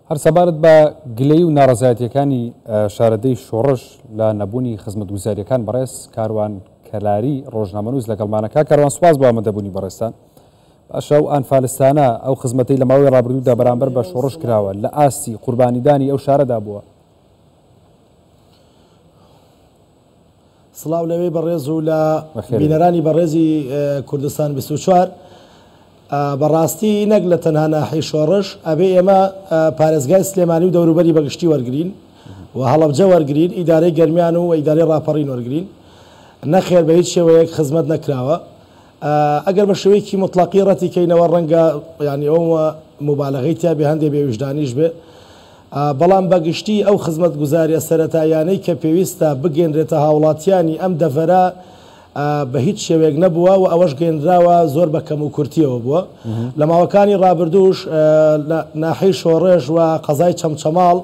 هەر سەبارەت بە گلەی و ناڕەزایەتیەکانی شارەدەی شۆڕش لە نەبوونی خزمەتگوزاریەکان بەڕێز کاروان کەلاری ڕۆژنامەنووس لەگەڵمانەکە. کاروان سوپاس بۆ ئامادەبوونی بەڕێستان. باشە و ئەنفالستانە ئەو خزمەتەی لە ماوەی ڕابردوودا بەرامبەر بە شۆڕش کراوە لە ئاستی قوربانیدانی ئەو شارەدا بووە. سڵاو لەوێ بەڕێز و لە بینەرانی بەڕێزی کوردستان 24 بەڕاستی نەک لە تەنها ناحەی شۆڕش ئەبێ ئێمە پارێزگای سلێمانی و دەوروبەری بەگشتی وەرگرین و هەڵەبجە وەرگرین، ئیدارەی گەرمیان و ئیدارەی ڕاپەڕین وەرگرین. نەخێر بە هیچ شێوەیەک خزمەت نەکراوە. ئەگەر بە شێوەیەکی مطلقی ڕەتی کەینەوە ڕەنگە ینی ئەو مبالغەی تیا بێ هەندێک بێوجدانیش بێ، بەڵام بەگشتی ئەو خزمەت گوزاریە سەرەتایانەی کە پێویستە بگەێنرێتە هاوڵاتیانی ئەم دەڤەرە بە هیچ شێوێک نەبووە و ئەوەش گەێنراوە زۆر بە کەم و کورتیەوە بووە. لە ماوەکانی ڕابردووش ناحەی شۆڕێژ و قەزای چەمچەماڵ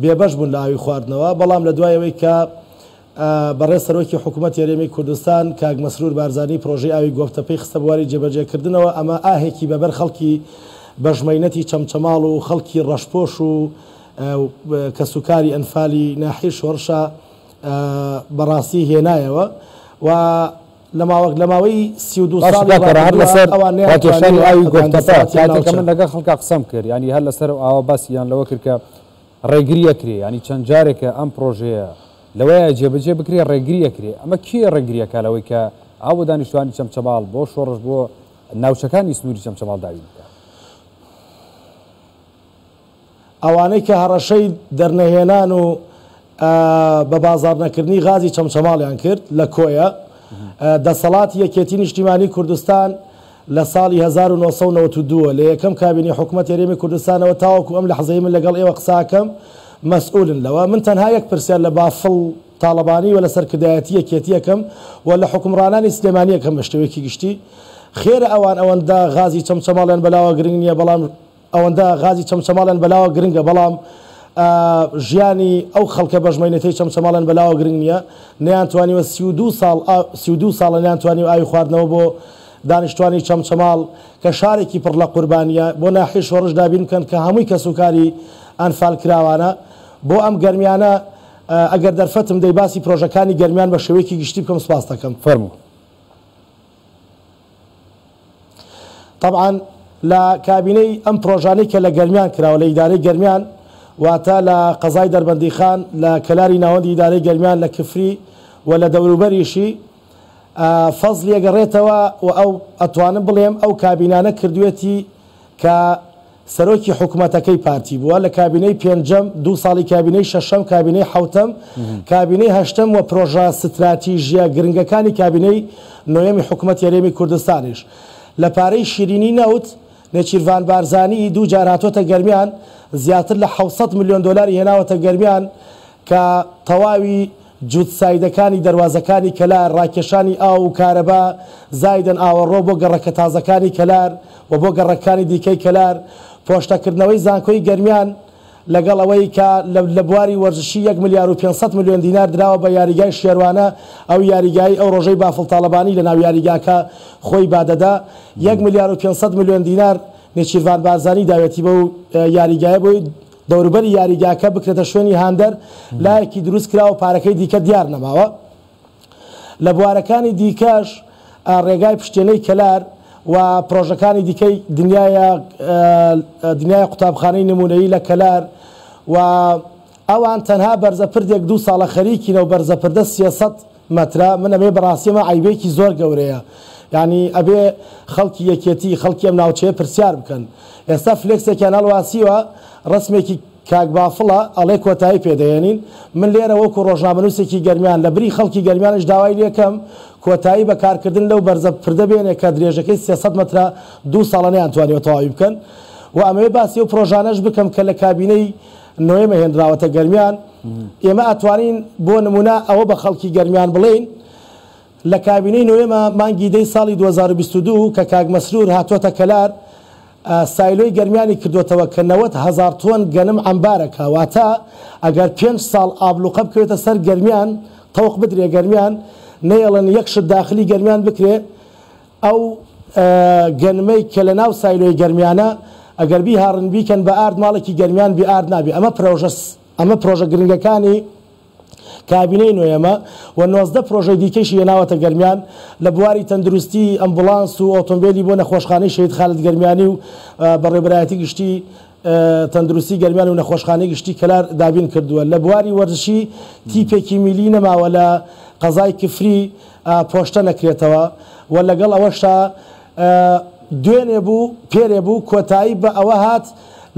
بێبەش بوون لە ئاوی خواردنەوە، بەڵام لە دوایەوەی کە بەڕێز سەرۆکی حکوومەت یاریێمی کوردستان کاک مەسرور بارزانی پرۆژەی ئاوی گۆفتەپەی خستە بواری جێبەجێکردنەوە، ئەمە ئاهێکی بەبەر خەڵکی بەژمەینەتی چەمچەماڵ و خەڵکی ڕەشپۆش و کەسوکاری ئەنفالی ناحەی شۆڕشە بەڕاستی هێنایەوە و لە ماوەی 32 ساڵی کێشانی ئاوی گۆفتەپە کاتێکە من لەگەڵ خەڵکا قسەم کرد، ینی هەر لەسەر ئاوا باسییان لەوە کرد کە ڕێگریە کرێ، ینی چەند جارێکە ئەم پرۆژەیە لەوەیە جێبەجێ بکرێ ڕێگریە کرێ. ئەمە کێ ڕێگریەکە لەوەی کە ئاو بۆ دانیشتوانی چەمچەماڵ بۆ شۆڕش بۆ ناوچەکانی سنووری چەمچەماڵ داوی بکە؟ ئەوانەی کە هەڕەشەی دەرنەهێنان و بە بازار نەکردنی غازی چەمچەماڵیان کرد لە کۆیە، دەسەڵاتی یەکێتی نیشتیمانی کوردستان لە ساڵی 1992 لە یەکەم کابینی حکوومەت یاریێمی کوردستانەوە تاوەکو ئەم لە حەزەی من لەگەڵ ئێوە قساکەم مەسئولن لەوە. من تەنها یەک پرسیار لە بافڵ تاڵەبانی و لە سەرکردایەتی یەکێتیەکەم و لە حکومڕانانی سلێمانی یەکەم بە شێوەیەکی گشتی خێرە ئەوەندە غازی چەمچەماڵیان بەلاوە گرنگ نییە، بەڵام ئەوەندە غازی چەمچەماڵیان بەلاوە گرنگە، بەڵام ژیانی ئەو خەڵکە بەژمەینەتەی چەمچەماڵیان بەلاوە گرنگ نییە. نەیانتوانیوە 32 ساڵە نەیانتوانی و ئاوی خواردنەوە بۆ دانیشتوانی چەمچەماڵ کە شارێکی پڕ لە قوربانیە بۆ ناحەی شۆڕش دابین بکەن کە هەمووی کەسوکاری ئەنفال کراوانە بۆ ئەم گەرمیانە. ئەگەر دەرفەتم دەی باسی پرۆژەکانی گەرمیان بە شێوەیەکی گشتی بکەم سپاس دەکەم. فەرموو. طبعا لە کابینەی ئەم پرۆژانەی کە لە گەرمیان کراوە لە ئیدارەی گەرمیان واتە لە قەزای دەربەندیخان لە کەلاری ناوەندی ئیدارەی گەرمیان لە کفری و لە دەوروبەریشی فەزلی ئەگەڕێتەوە و ئەو ئەتوانم بڵێم ئەو کابینانە کردوێتی کە سەرۆکی حکوومەتەکەی پارتی بووە لە کابینەی پێنجەم، 2 ساڵی کابینەی شەشەم، کابینەی حوتەم، کابینەی هەشتەم و پرۆژە استراتیژیە گرنگەکانی کابینەی نۆیەمی حکوومەت یاریێمی کوردستانیش. لە پارەی شیرینی نەوت نێچیروان بارزانی 2 جار هاتوۆتە گەرمیان، زیاتر لە 700 میلیۆن دلاری هێناوەتە گەرمیان کە تەواوی جووتسایدەکانی دەواازەکانی کەلار، ڕاکێشانی ئاو و کارەبا، زایدن ئاوەڕۆ بۆ گەڕەکە تازەکانی کەلار و بۆ گەڕەکانی دیکەی کەلار، پۆشتەکردنەوەی زانکۆی گەرمیان لەگەڵ ئەوەی کە لە بواری وەرزشی 1 ملیار و 500 میلیۆن دینار دراوە بە یاریگای شێوانە، ئەو یاریگای ئەو ڕۆژەی بافڵ تاڵەبانی لە ناو یاریگاکە خۆی بادەدا 1 ملیار و 500 میلیۆن دینار نێچیروان بارزانی داوێتی بە و یاریگایە بۆی دەوروبەری یاریگاکە بکرێتە شوێنی هاندەر، لایەکی دروست کراوە پارەکەی دیکە دیار نەماوە. لە بوارەکانی دیکەش ڕێگای پشتێنەی کەلار و پرۆژەکانی دیکەی دنیای قوتابخانەی نمونەیی لە کەلار و ئەوان تەنها بەرزەپردێک 2 ساڵە خەریکینەوە بەرزەپردە 300 مەترە. من ئەمێ بەڕاستیمە عیبێکی زۆر گەورەیە، ینی ئەبێ خەڵکی یەکێتی خەڵکی ئەم ناوچەیە پرسیار بکەن. ئێستا فلێکسێکیان هەڵواسیوە ڕسمێکی کاک بافڵە ئەڵێ کۆتایی پێدەێنین. من لێرە وەکو ڕۆژنامەنووسێکی گەرمیان لە بری خەڵکی گەرمیانش داوای لێکەم کۆتایی بەکارکردن لەو بەرزەپردە بێنێ کە درێژەکەی 300 مەترە 2 ساڵە نەیانتوانیوە تەواوی بکەن. و ئەمەوێ باسی و پرۆژانەش بکەم کە لە کابینەی نۆیەمە هێنراوەتە گەرمیان. ئێمە ئەتوانین بۆ نمونە ئەوە بە خەڵکی گەرمیان بڵێن لە کابینەی نۆیەمە مانگی دەی ساڵی 2022 کە کاک مەسرور هاتوۆتە کەلار سایلۆی گەرمیانی کردوتەوە کە 90,000 تۆن گەنم ئەمبارەکە، واتە ئەگەر 5 ساڵ ئابلوقە بکرێتە سەر گەرمیان تەوق بدرێ گەرمیان نەیەڵن یەکشت داخلی گەرمیان بکرێ ئەو گەنمەی کە لە ناو سایلۆی گەرمیانە ئەگەر بیهاڕن بیکەن بە ئارد ماڵێکی گەرمیان بێ ئارد نابێ. ئەمە پرۆژە گرنگەکانی کابینەی نوێمە و 19 پرۆژەی دیکەشی هێناوەتە گەرمیان لە بواری تەندروستی ئەمبولانس و ئۆتۆمبیلی بۆ نەخۆشخانەی شەهید خالد گەرمیانی و بەڕێبەرایەتی گشتی تەندروستی گەرمیان و نەخۆشخانەی گشتی کەلار دابین کردووە. لە بواری وەرزشی تیپێکی میلی نەماوە لە قەزای کفری پۆشتە نەکرێتەوە و لەگەڵ ئەوەشتا دوێنێ بوو پێرێ بوو کۆتایی بە ئەوە هات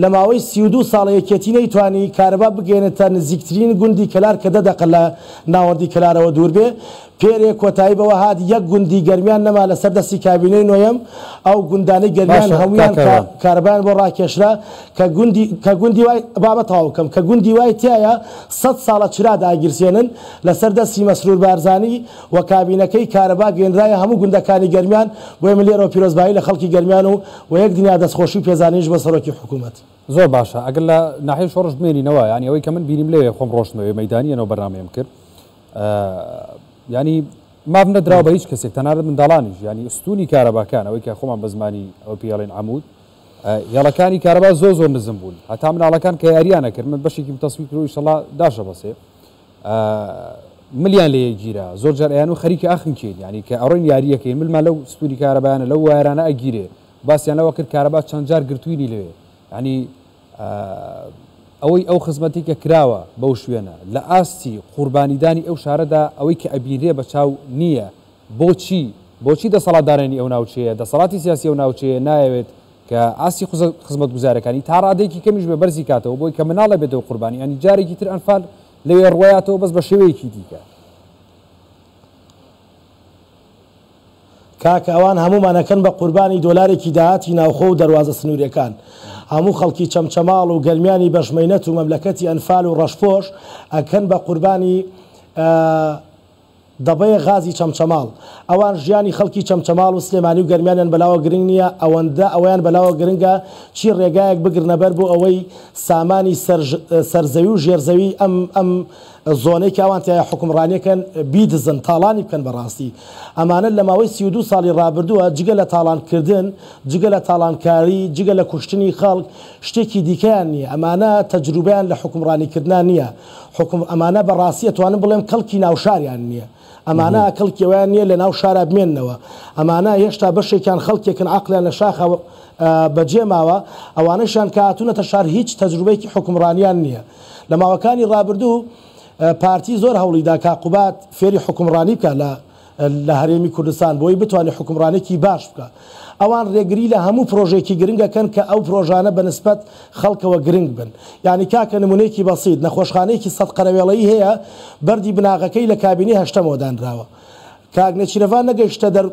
لە ماوەی 32 ساڵ یەکێتی نەیتوانی کارەبا بگەێنێتە نزیکترین گوندی کەلار کە 10 دقە لە ناوەندی کەلارەوە دوور بێ. پێرێ کۆتایی بەوە هات یەک گوندی گەرمیان نەما لەسەر دەستی کابینەی نوێم ئەو گوندانەی گەرمیان هەمویان کارەبایان بۆ ڕاکێشرا کە گوندی وای بابەت تەواوکەم کە گوندی وای تایە 100 ساڵە چرا داگیرسێنن لەسەر دەستی مەسرور بارزانی و کابینەکەی کارەبا گەێنرایە هەموو گوندەکانی گەرمیان بۆ ملێرەوە پیرۆزبایی لە خەڵکی گەرمیان و یەک دنیا دەستخۆشی و پێزانیش بە سەرۆکی حکوومەت. زۆر باشە ئەگەر لە ناحیەی شۆڕش بمێنینەوە ینی ئەوەی کە من بینیم لێ خۆم ڕۆشتنەوەی مەیدانیەوە بەرنامەیەم کرد ینی ماب نەدراوە بە هیچ کەسێک تەنانەت منداڵانیش ینی ئستوونی کارەباکان ئەوەی کە خۆمان بە زمانی ئەو پێڵێن عەمود هێڵەکانی کارەبا زۆر نزم بوون هەتا مناڵەکان کە یاریانە کرد من بەشێکی تەسویق کرد و ئینشەڵا داشە بەسێ ملیان لێ گیرە زۆر جار ئەیان و خەریکە ئەخنکەین ینی کە ئەڕۆین یاریەکەین ملمان لەو ستوری کارەبایانە لەو وایرانە ئەگیرێ باسییان لەوە کرد کارەبا چەند جار گرتووینی لەوێ ینی ئەوەی ئەو خزمەتی کە کراوە بەو شوێنە لە ئاستی قوربانیدانی ئەو شارەدا ئەوەی کە ئەبیرێ بە چاو نییە بۆچی دەسەڵاتدارانی ئەو ناوچەیە دەسەڵاتی سیاسی ئەو ناوچەیە نایەوێت کە ئاستی خزمەت گوزارەکانی تا ڕادێکی کەمیش بێ بەرزی کاتەوە بۆی کە مناڵە بێتەوە قوربانی ئەنی جارێکی تر ئەنفال لەوێ ڕوایاتەوە بەس بە شێوەیەکی دیکە. کاکە ئەوان هەمومانەکەن بە قوربانی دۆلارێکی داهاتی ناوخۆ و دەواازە سنوورەکان هەموو خەڵکی چەمچەماڵ و گەرمیانی بەشمەینەت و مەملەکەتی ئەنفال و ڕەشپۆش ئەکەن بە قوربانی دەبەیە غازی چەمچەماڵ ئەوان ژیانی خەڵکی چەمچەماڵ و سلێمانی و گەرمیانیان بەلاوە گرنگ نییە ئەوەندە ئەویان بەلاوە گرنگە چی ڕێگایەک بگرنەبەر بۆ ئەوەی سامانی سەرزەوی و ژێرزەوی ئەم زۆنەی کاوان تایە حکومڕانیەکەن بیدزن تاڵانی بکەن بەڕاستی ئەمانە لە ماوەی 32 ساڵی ڕابردووە جگە لە تاڵانکردن جگە لە تاڵانکاری جگە لە کوشتنی خەڵک شتێکی دیکەیان نییە ئەمانە تەجروبیان لە حکومڕانیکردنان نییە ئەمانە بەڕاستی ئەتوانم بڵێم کەڵکی ناوشاریان نییە ئەمانە کەڵکیەوەیان نییە لە ناو شارە بمێننەوە ئەمانە هێشتا بەشێکیان خەڵکێکن عقلیان لە شاخە بەجێ ماوە ئەوانەشان کە هاتوونەتە شار هیچ تەجروبەیەکی حکومڕانیان نییە لە ماوەکانی ڕابردوو پارتی زۆر هەوڵیدا کاقوبات فێری حکومڕانی بکە لە هەرێمی کوردستان بۆی بتوانێت حکومڕانێکی باش بکە ئەوان ڕێگری لە هەموو پرۆژێکی گرنگەکەن کە ئەو پرۆژانە بەنسبەت خەڵکەوە گرنگ بن یعنی کاکە نمونەیەکی بەسیط نەخۆشخانەیەکی 100 قەرەوێڵەیی هەیە بەردی بناغەکەی لە کابینی 8 دانراوە کاک نەچیرەڤان نەگەیشتە دەر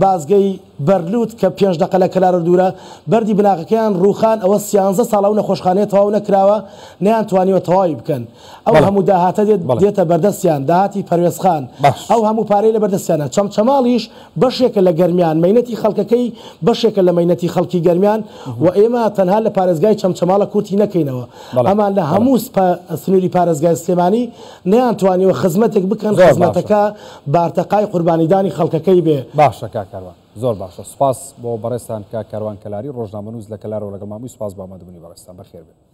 بازگەی بەرلوت کە 5 دقە لە کەلارە دوورە بەردی بناغەکەیان ڕوخان ئەوە 13 ساڵ و نەخۆشخانەیە تەواو نەکراوە نەیانتوانیوە تەواوی بکەن ئەو هەموو داهاتە دێتە بەردەستیان داهاتی پەروێزخان ئەو هەموو پارەی لە بەردەستیانە چەمچەماڵیش بەشێکە لە گەرمیان مەینەتی خەڵکەکەی بەشێکە لە مەینەتی خەڵکی گەرمیان و ئێمە تەنها لە پارێزگای چەمچەماڵە کورتی نەکەینەوە ئەمان لە هەموو سنووری پارێزگای سلێمانی نەیانتوانیوە خزمەتێک بکەن خزمەتەکە بارتەقای قوربانیدانی خەڵکەکەی بێ باشە کاکەوان زۆر باشە سوپاس بۆ بەڕێستان کاکەوان کەلاری ڕۆژنامەنووس لە کەلارەوە لەگەڵ مامووی سوپاس بە ئامادەبوونی بەڕێستان بەخێر بێت.